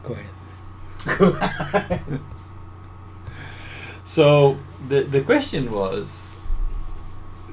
Go ahead. So the question was,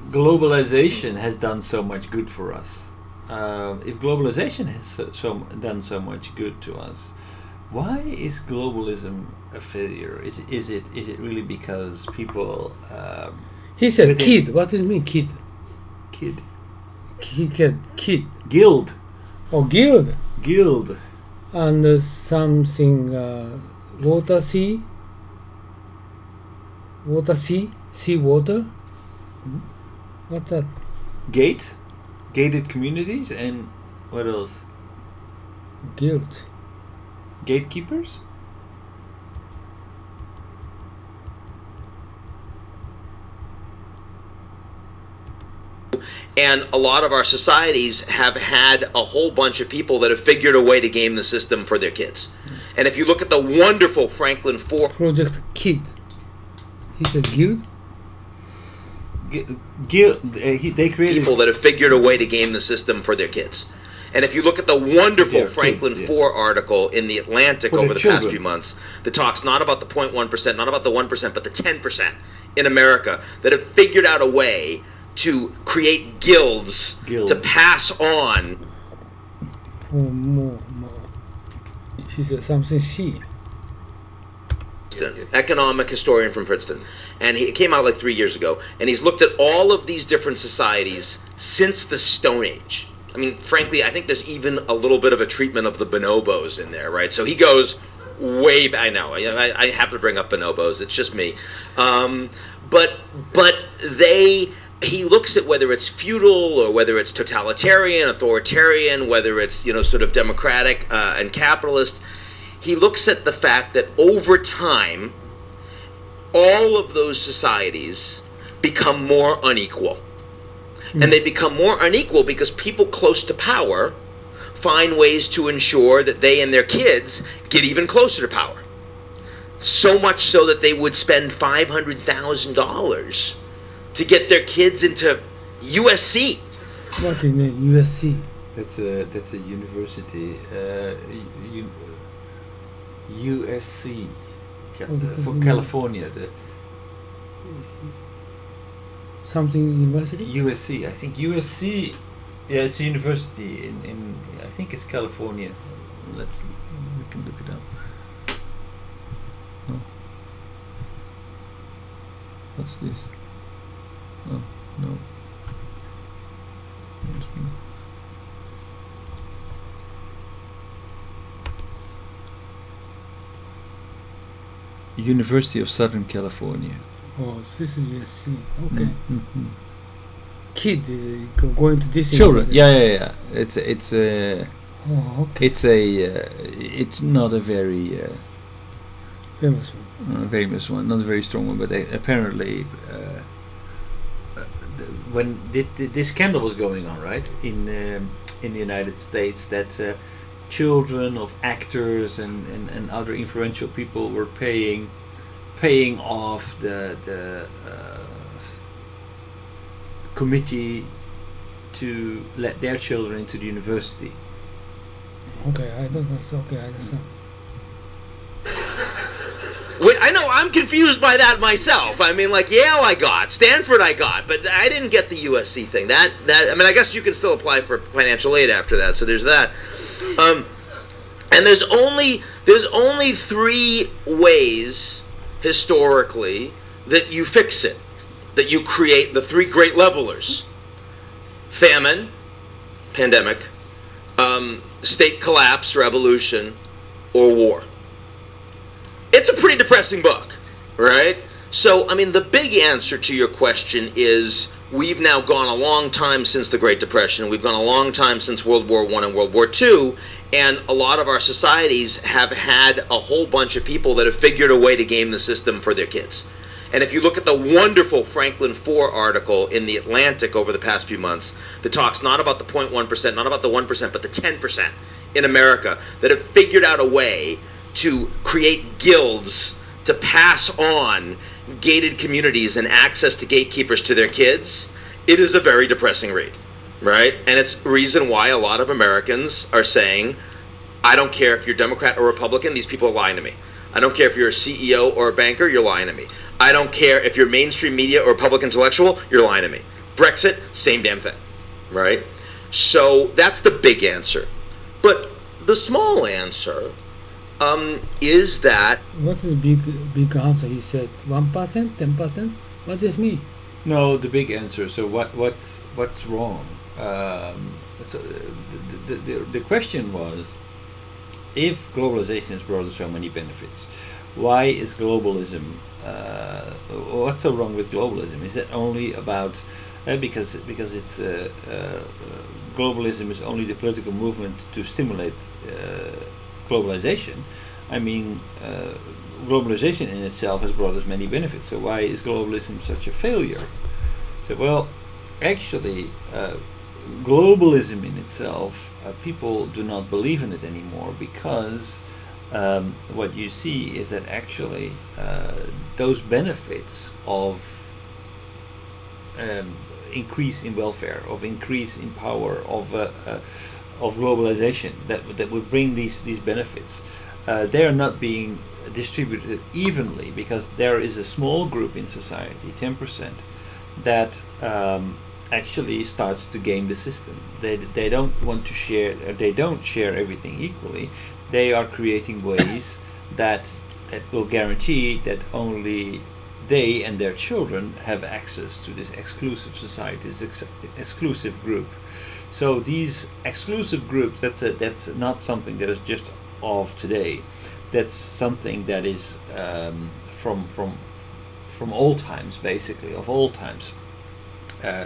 globalization has done so much good for us. If globalization has done so much good to us, why is globalism a failure? Is it really because people? He said kid. What does it mean, kid? Kid. Kid. Guild. Oh, guild. Guild. And something water sea. Water sea. Sea water. Mm-hmm. What's that? Gated communities, and what else? Guild. Gatekeepers. And a lot of our societies have had a whole bunch of people that have figured a way to game the system for their kids. And if you look at the wonderful Franklin Ford Project Kid. He said guild. They created people that have figured a way to game the system for their kids. And if you look at the wonderful Franklin kids, Four article in the Atlantic For over their the children. past few months that talks not about the 0.1%, not about the 1%, but the 10% in America that have figured out a way to create guilds. To pass on. More. He said something C. Economic historian from Princeton, and it came out like 3 years ago, and he's looked at all of these different societies since the Stone Age. I mean, frankly, I think there's even a little bit of a treatment of the bonobos in there, right? So he goes way back. I know I have to bring up bonobos. It's just me, but he looks at whether it's feudal or whether it's totalitarian, authoritarian, whether it's sort of democratic and capitalist. He looks at the fact that over time, all of those societies become more unequal. And they become more unequal because people close to power find ways to ensure that they and their kids get even closer to power. So much so that they would spend $500,000 to get their kids into USC. What is the USC? That's a university. USC for California. Something university? USC, I think USC. Yeah, it's a university in I think it's California. We can look it up. Oh. What's this? Oh no. University of Southern California. Oh, this is USC. Okay. Mm-hmm. Kids is going to this. Children. Yeah. It's a. Oh, okay. It's not a very Famous one. famous one, not a very strong one, but apparently when this scandal was going on, right, in the United States, that children of actors and other influential people were paying off the committee to let their children into the university. Okay, I don't know. Okay, I understand. Wait, I know, I'm confused by that myself. I mean, like, Yale I got, Stanford I got, but I didn't get the USC thing. That I mean, I guess you can still apply for financial aid after that, so there's that. And there's only 3 ways historically that you fix it, that you create the 3 great levelers: famine, pandemic, state collapse, revolution, or war. It's a pretty depressing book, right? So, I mean, the big answer to your question is we've now gone a long time since the Great Depression. We've gone a long time since World War I and World War II. And a lot of our societies have had a whole bunch of people that have figured a way to game the system for their kids. And if you look at the wonderful Franklin Four article in the Atlantic over the past few months that talks not about the 0.1%, not about the 1%, but the 10% in America that have figured out a way to create guilds to pass on gated communities and access to gatekeepers to their kids, it is a very depressing read, right? And it's the reason why a lot of Americans are saying, I don't care if you're Democrat or Republican, these people are lying to me. I don't care if you're a CEO or a banker, you're lying to me. I don't care if you're mainstream media or public intellectual, you're lying to me. Brexit, same damn thing, right? So that's the big answer. But the small answer is that... What is big answer? He said 1%, 10%? What does it mean? No, the big answer. So what's wrong? So the question was, if globalization has brought us so many benefits, why is globalism? What's so wrong with globalism? Is it only about because it's globalism is only the political movement to stimulate globalization? I mean, globalization in itself has brought us many benefits. So why is globalism such a failure? So well, actually, globalism in itself, people do not believe in it anymore because what you see is that actually those benefits of increase in welfare, of increase in power, of globalization that would bring these benefits, they are not being distributed evenly because there is a small group in society, 10%, that actually starts to game the system. They don't want to share. They don't share everything equally. They are creating ways that will guarantee that only they and their children have access to this exclusive society, this exclusive group. So these exclusive groups, that's not something that is just of today. That's something that is from all times, basically, of all times.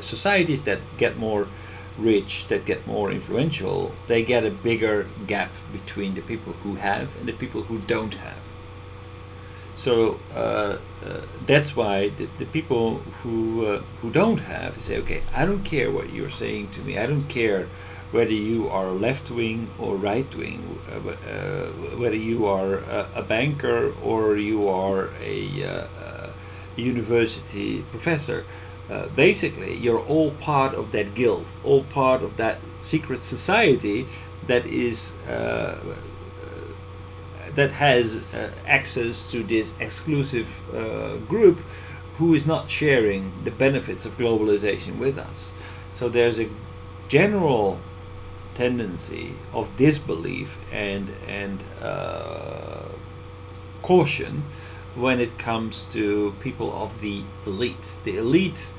Societies that get more rich, that get more influential, they get a bigger gap between the people who have and the people who don't have. So that's why the people who don't have say, okay, I don't care what you're saying to me. I don't care whether you are left wing or right wing, whether you are a banker or you are a university professor. Basically, you're all part of that guild, all part of that secret society that is that has access to this exclusive group who is not sharing the benefits of globalization with us. So there's a general tendency of disbelief and caution when it comes to people of the elite. The elite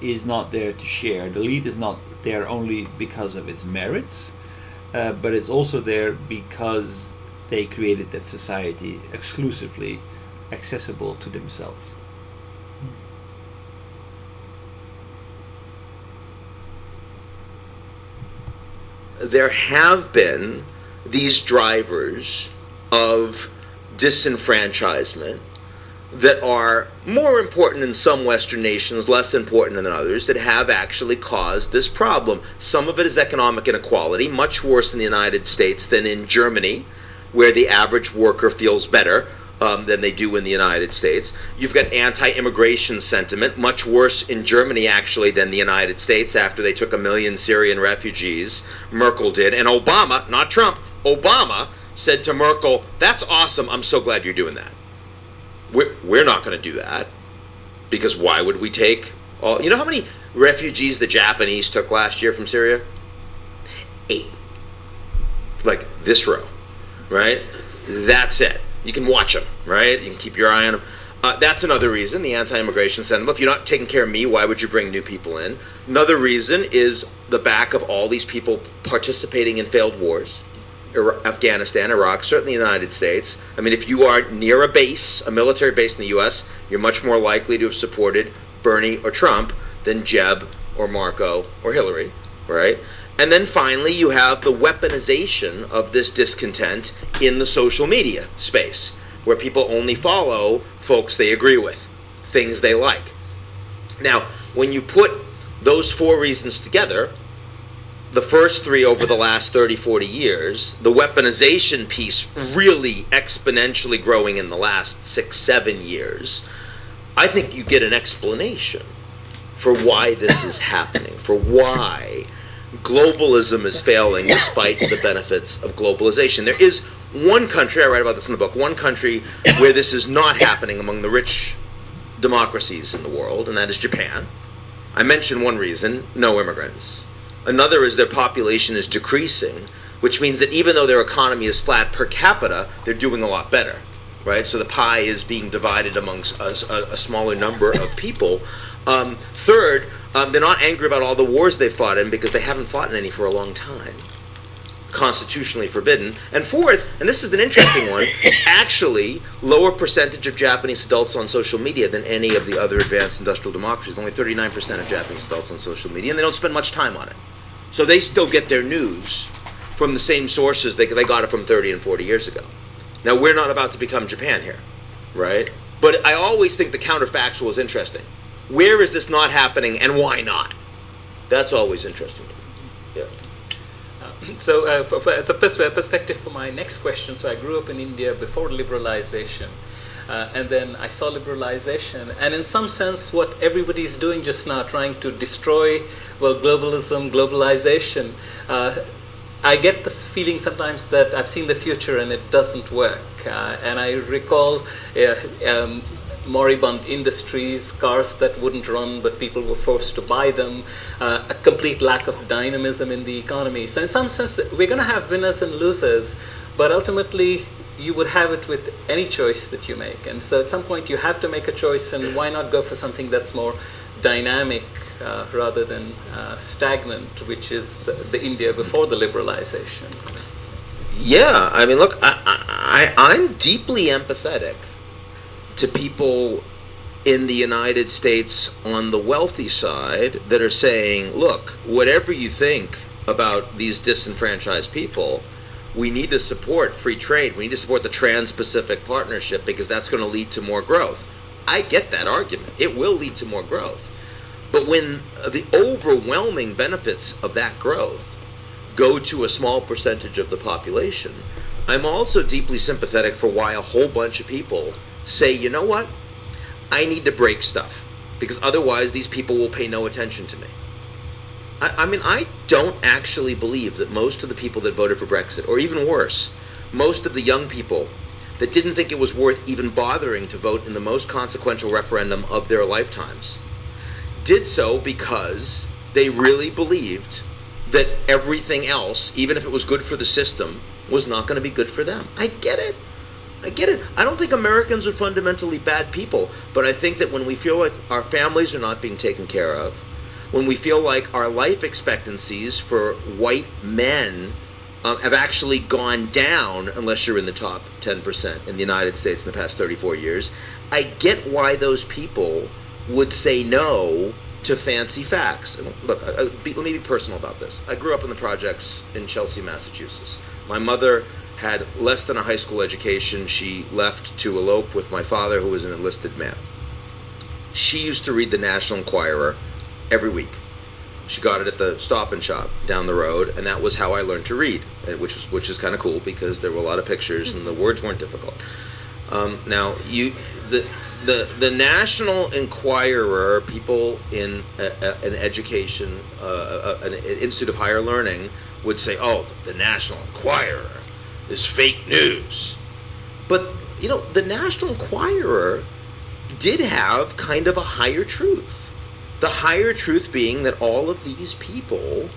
is not there to share. The elite is not there only because of its merits, but it's also there because they created that society exclusively accessible to themselves. There have been these drivers of disenfranchisement that are more important in some Western nations, less important than others, that have actually caused this problem. Some of it is economic inequality, much worse in the United States than in Germany, where the average worker feels better than they do in the United States. You've got anti-immigration sentiment, much worse in Germany actually than the United States after they took 1 million Syrian refugees. Merkel did, and Obama, not Trump, Obama said to Merkel, "That's awesome, I'm so glad you're doing that. We're not going to do that, because why would we take all..." You know how many refugees the Japanese took last year from Syria? 8. Like this row, right? That's it. You can watch them, right? You can keep your eye on them. That's another reason, the anti-immigration sentiment. If you're not taking care of me, why would you bring new people in? Another reason is the back of all these people participating in failed wars. Afghanistan, Iraq, certainly the United States. I mean, if you are near a base, a military base in the U.S., you're much more likely to have supported Bernie or Trump than Jeb or Marco or Hillary, right? And then finally, you have the weaponization of this discontent in the social media space, where people only follow folks they agree with, things they like. Now, when you put those 4 reasons together, the first 3 over the last 30, 40 years, the weaponization piece really exponentially growing in the last 6, 7 years, I think you get an explanation for why this is happening, for why globalism is failing despite the benefits of globalization. There is one country, I write about this in the book, one country where this is not happening among the rich democracies in the world, and that is Japan. I mentioned one reason, no immigrants. Another is their population is decreasing, which means that even though their economy is flat per capita, they're doing a lot better, right? So the pie is being divided amongst a smaller number of people. Third, they're not angry about all the wars they fought in because they haven't fought in any for a long time. Constitutionally forbidden. And fourth, and this is an interesting one, actually lower percentage of Japanese adults on social media than any of the other advanced industrial democracies. Only 39% of Japanese adults on social media, and they don't spend much time on it. So they still get their news from the same sources they got it from 30 and 40 years ago. Now, we're not about to become Japan here, right? But I always think the counterfactual is interesting. Where is this not happening, and why not? That's always interesting to me. Yeah. So, as a perspective for my next question, so I grew up in India before liberalization, and then I saw liberalization, and in some sense, what everybody is doing just now, trying to destroy, well, globalism, globalization, I get this feeling sometimes that I've seen the future and it doesn't work. And I recall moribund industries, cars that wouldn't run but people were forced to buy them, a complete lack of dynamism in the economy. So in some sense, we're going to have winners and losers, but ultimately you would have it with any choice that you make. And so at some point you have to make a choice, and why not go for something that's more dynamic rather than stagnant, which is the India before the liberalization. Yeah, I mean, look, I'm deeply empathetic to people in the United States on the wealthy side that are saying, look, whatever you think about these disenfranchised people, we need to support free trade. We need to support the Trans-Pacific Partnership because that's going to lead to more growth. I get that argument. It will lead to more growth. But when the overwhelming benefits of that growth go to a small percentage of the population, I'm also deeply sympathetic for why a whole bunch of people say, you know what, I need to break stuff because otherwise these people will pay no attention to me. I mean, I don't actually believe that most of the people that voted for Brexit, or even worse, most of the young people that didn't think it was worth even bothering to vote in the most consequential referendum of their lifetimes, did so because they really believed that everything else, even if it was good for the system, was not going to be good for them. I get it. I don't think Americans are fundamentally bad people, but I think that when we feel like our families are not being taken care of, when we feel like our life expectancies for white men have actually gone down, unless you're in the top 10% in the United States in the past 34 years, I get why those people would say no to fancy facts. Look, let me be personal about this. I grew up in the projects in Chelsea, Massachusetts. My mother had less than a high school education. She left to elope with my father, who was an enlisted man. She used to read the National Enquirer every week. She got it at the Stop and Shop down the road, and that was how I learned to read, which is kind of cool because there were a lot of pictures and the words weren't difficult. Now, the National Enquirer, people in an education, an Institute of Higher Learning, would say, oh, the National Enquirer is fake news. But, you know, the National Enquirer did have kind of a higher truth. The higher truth being that all of these people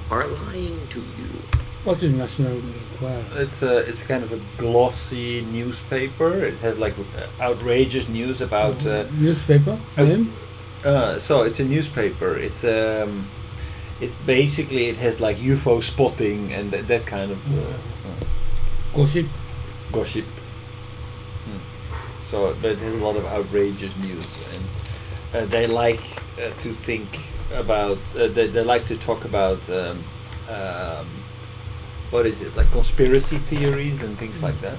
are lying to you. What is National Enquirer? It's kind of a glossy newspaper. It has like outrageous news about newspaper name? So it's a newspaper. It's basically, it has like UFO spotting and that kind of Gossip. So it has a lot of outrageous news, and they like to think about. They like to talk about. What is it, like conspiracy theories and things like that?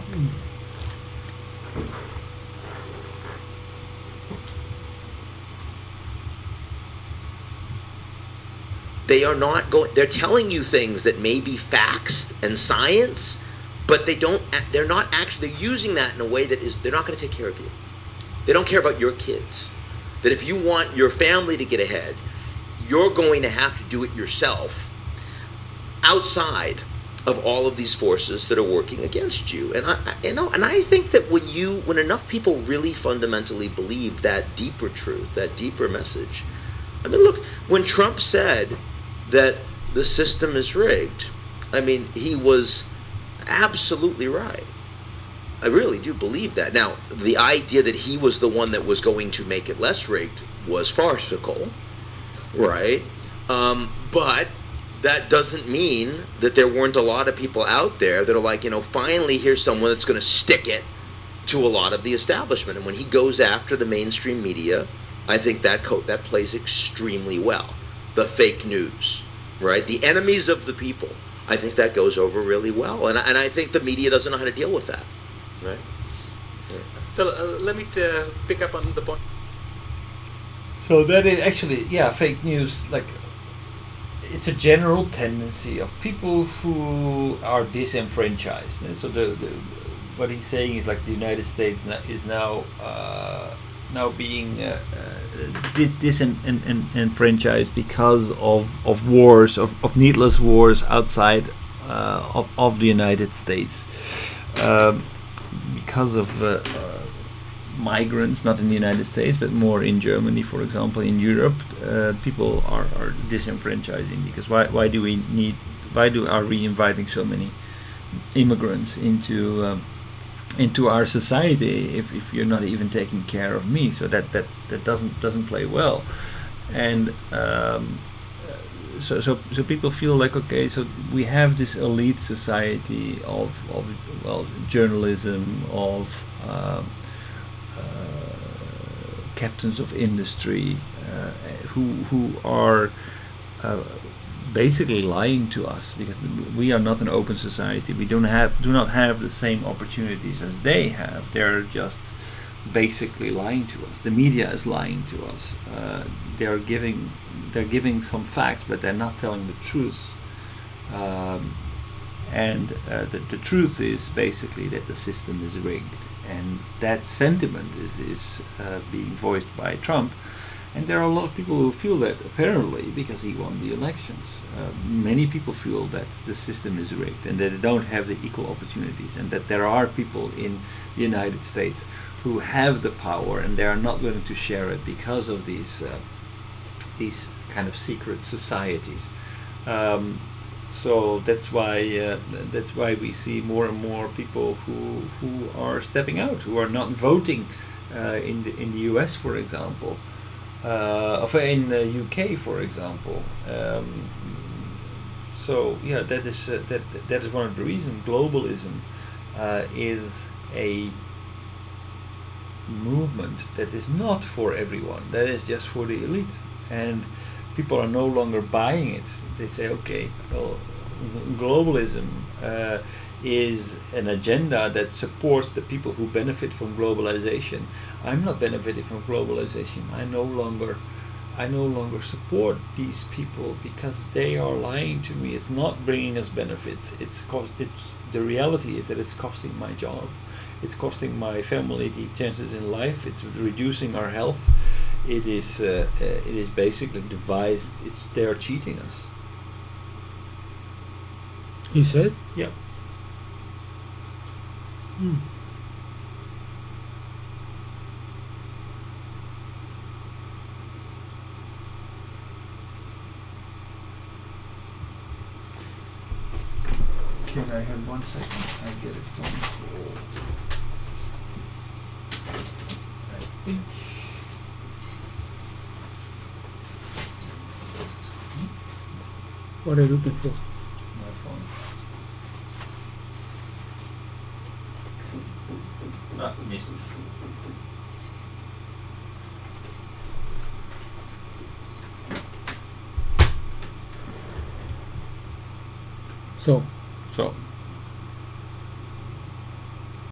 They are not going. They're telling you things that may be facts and science, but they're not actually. They're using that in a way that is. They're not going to take care of you. They don't care about your kids. That if you want your family to get ahead, you're going to have to do it yourself. outside of all of these forces that are working against you. And I think that when enough people really fundamentally believe that deeper truth, that deeper message. I mean, look, when Trump said that the system is rigged, I mean, he was absolutely right. I really do believe that. Now, the idea that he was the one that was going to make it less rigged was farcical, right? But that doesn't mean that there weren't a lot of people out there that are like, finally here's someone that's going to stick it to a lot of the establishment. And when he goes after the mainstream media, I think that plays extremely well. The fake news, right? The enemies of the people. I think that goes over really well. And I think the media doesn't know how to deal with that, right? Yeah. So let me pick up on the point. So that is actually, fake news, like, it's a general tendency of people who are disenfranchised. And so what he's saying is like the United States is now being disenfranchised because of wars, of needless wars outside of the United States, because of migrants, not in the United States, but more in Germany, for example, in Europe. People are disenfranchising because why are we inviting so many immigrants into our society if you're not even taking care of me? So that doesn't play well, and so people feel like, okay, so we have this elite society of journalism, of captains of industry, who are basically lying to us because we are not an open society. We do not have the same opportunities as they have. They're just basically lying to us. The media is lying to us. They're giving some facts, but they're not telling the truth. And the truth is basically that the system is rigged. And that sentiment is being voiced by Trump. And there are a lot of people who feel that, apparently, because he won the elections. Many people feel that the system is rigged and that they don't have the equal opportunities, and that there are people in the United States who have the power and they are not willing to share it because of these kind of secret societies. So that's why we see more and more people who are stepping out, who are not voting in the US, for example, in the UK, for example. So that is one of the reasons. Globalism is a movement that is not for everyone. That is just for the elite, and people are no longer buying it. They say, okay, well, globalism is an agenda that supports the people who benefit from globalization. I'm not benefiting from globalization. I no longer support these people because they are lying to me. It's not bringing us benefits. The reality is that it's costing my job. It's costing my family the chances in life. It's reducing our health. It is basically devised. They are cheating us. He said? Yeah. Can I have 1 second? I get a phone call. I think. What are you looking for? My phone. Missed. So, So